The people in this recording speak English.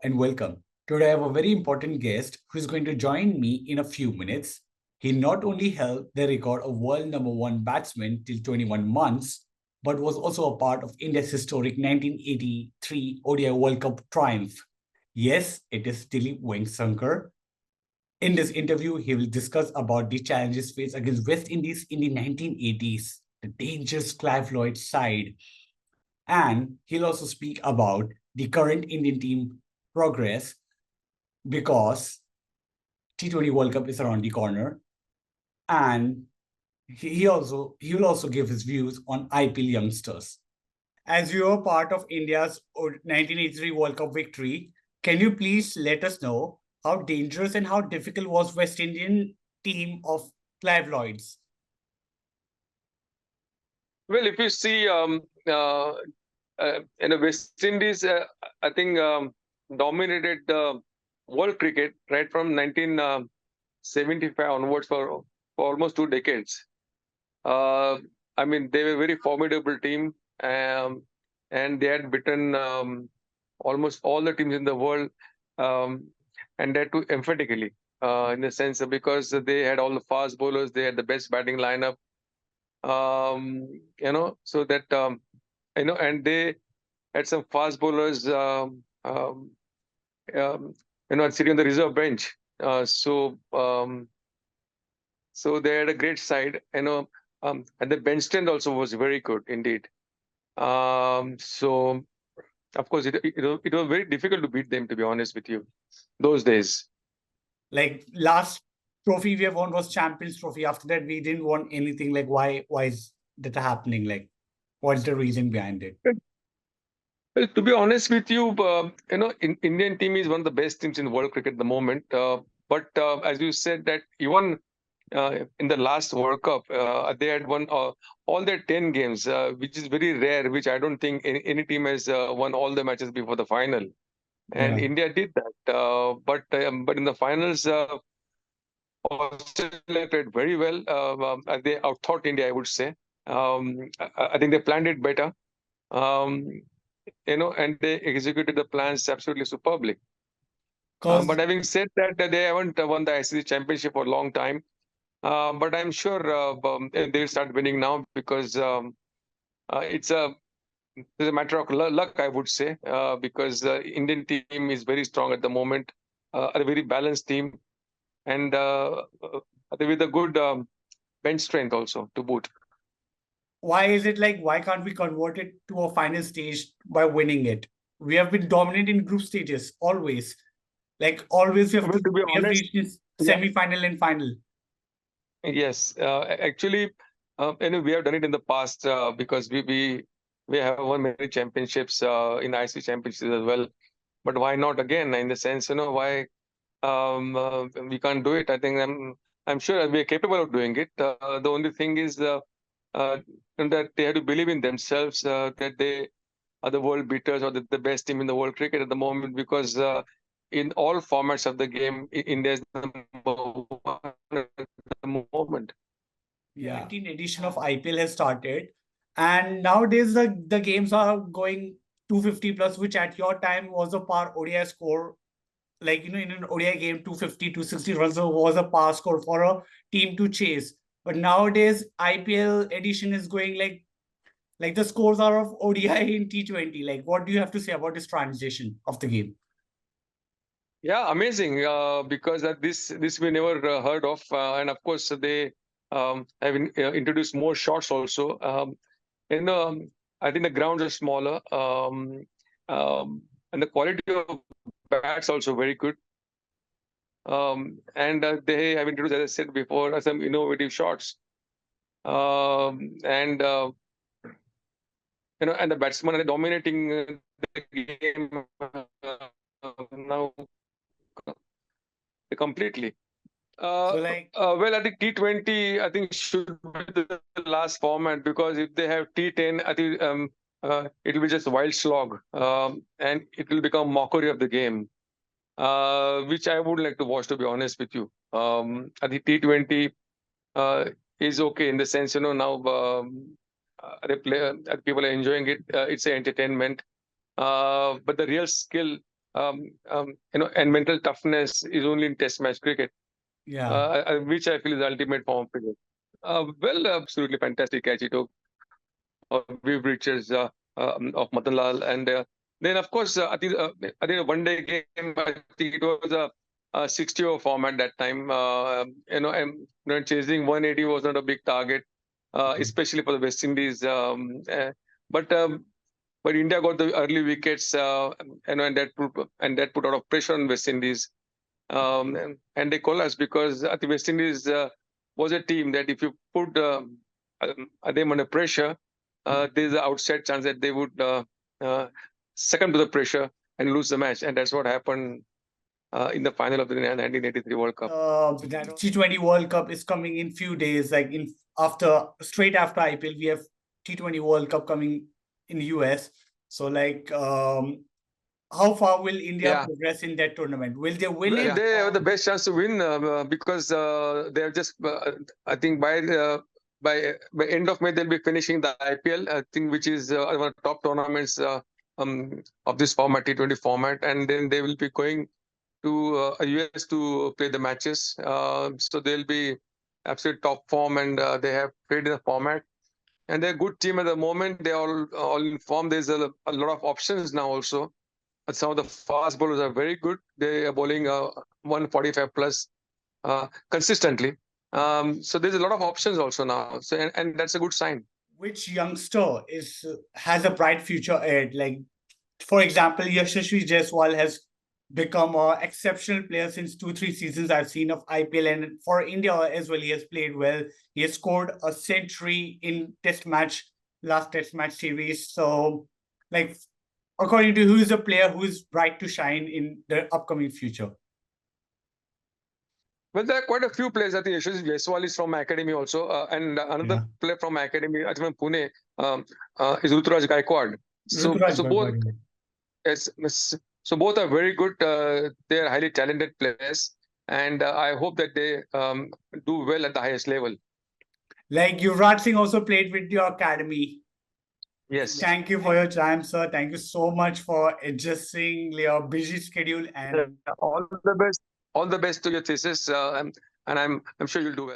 and welcome. Today I have a very important guest who is going to join me in a few minutes. He not only held the record of world number one batsman till 21 months, but was also a part of India's historic 1983 ODI World Cup triumph. Yes, it is Dilip Vengsarkar. In this interview, he will discuss about the challenges faced against West Indies in the 1980s, the dangerous Clive Lloyd side, and he'll also speak about the current Indian team progress because T20 World Cup is around the corner. And he will also give his views on IPL youngsters. As you are part of India's 1983 World Cup victory, can you please let us know how dangerous and how difficult was West Indian team of Clive Lloyd's? Well, if you see, West Indies, I think dominated world cricket right from 1975 onwards for almost 2 decades. I mean, they were a very formidable team, and they had beaten almost all the teams in the world, and that too emphatically, in the sense that because they had all the fast bowlers, they had the best batting lineup. So that and they had some fast bowlers, sitting on the reserve bench. So they had a great side, and the bench strength also was very good indeed. So of course it was very difficult to beat them, to be honest with you, those days. Like last trophy we have won was Champions Trophy. After that, we didn't want anything. Like why is that happening? Like what's the reason behind it? Well, to be honest with you, Indian team is one of the best teams in world cricket at the moment. But as you said, that even in the last World Cup, they had won all their 10 games, which is very rare, which I don't think any team has won all the matches before the final. And India did that. But in the finals, Australia played very well. They outthought India, I would say. I think they planned it better. And they executed the plans absolutely superbly. But having said that, they haven't won the ICC championship for a long time. But I'm sure they'll start winning now because it's a matter of luck, I would say, because the Indian team is very strong at the moment, a very balanced team, and with a good bench strength also to boot. Why is it like, why can't we convert it to a final stage by winning it? We have been dominant in group stages, always. Like always we have, we have reached semi-final and final. Yes, actually, we have done it in the past because we have won many championships in ICC championships as well. But why not again? In the sense, why we can't do it? I think I'm sure we are capable of doing it. The only thing is that they have to believe in themselves, that they are the world beaters or the best team in the world cricket at the moment, because in all formats of the game, India is the number one at the moment. Yeah. 19th edition of IPL has started, and nowadays the games are going 250 plus, which at your time was a par ODI score. Like, in an ODI game, 250, 260 runs was a par score for a team to chase. But nowadays, IPL edition is going like the scores are of ODI in T20. Like, what do you have to say about this transition of the game? Yeah, amazing. Because this we never heard of, and of course they have introduced more shots also. I think the grounds are smaller, and the quality of bats also very good. And they have introduced, as I said before, some innovative shots. And and the batsmen are dominating the game now completely. Well, I think T20, I think should be the last format, because if they have T10, I think it will be just a wild slog, and it will become mockery of the game, which I would like to watch, to be honest with you. I think T20 is okay in the sense, now people are enjoying it. It's an entertainment, but the real skill and mental toughness is only in Test match cricket, which I feel is the ultimate form of cricket. Well, absolutely fantastic catch he took Viv Richards of Madan Lal, and then of course I think a one-day game. I think it was a 60-over format that time. And chasing 180 was not a big target, especially for the West Indies. But but India got the early wickets, and that put a lot of pressure on West Indies, and they collapsed because the West Indies was a team that if you put them under pressure, there's an outside chance that they would succumb to the pressure and lose the match, and that's what happened in the final of the 1983 World Cup. That T20 World Cup is coming in few days. Like straight after IPL, we have T20 World Cup coming in the US. So how far will India progress in that tournament? Will they win it? They have the best chance to win because they have just, I think by end of May they'll be finishing the IPL, I think, which is one of the top tournaments of this format, T20 format, and then they will be going to US to play the matches. So they'll be absolute top form, and they have played in the format. And they're a good team at the moment. They're all in form. There's a lot of options now also. Some of the fast bowlers are very good. They are bowling 145 plus consistently. So there's a lot of options also now. So and that's a good sign. Which youngster has a bright future ahead? Like, for example, Yashasvi Jaiswal has become an exceptional player since 2-3 seasons I've seen of IPL, and for India as well, he has played well. He has scored a century in last Test match series. So, like, according to who is a player who is bright to shine in the upcoming future? Well, there are quite a few players. I think Yashasvi Jaiswal is from academy also, and another player from academy, I think from Pune, is Ruturaj Gaikwad. So both are very good. They are highly talented players, and I hope that they do well at the highest level. Like Yuvraj Singh also played with your academy. Yes. Thank you for your time, sir. Thank you so much for adjusting your busy schedule, and all the best. All the best to your thesis, and I'm sure you'll do well.